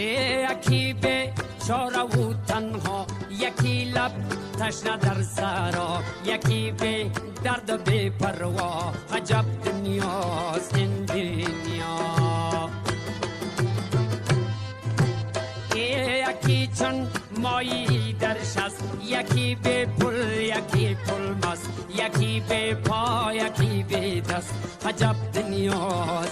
یکی به چاره و تنها، یکی لب تشنه در سرا، یکی به درد و بی پروا. عجب دنیاست این دنیا. یکی چون مایی در شست، یکی به پل یکی پل مست، یکی به پا یکی به دست. عجب دنیا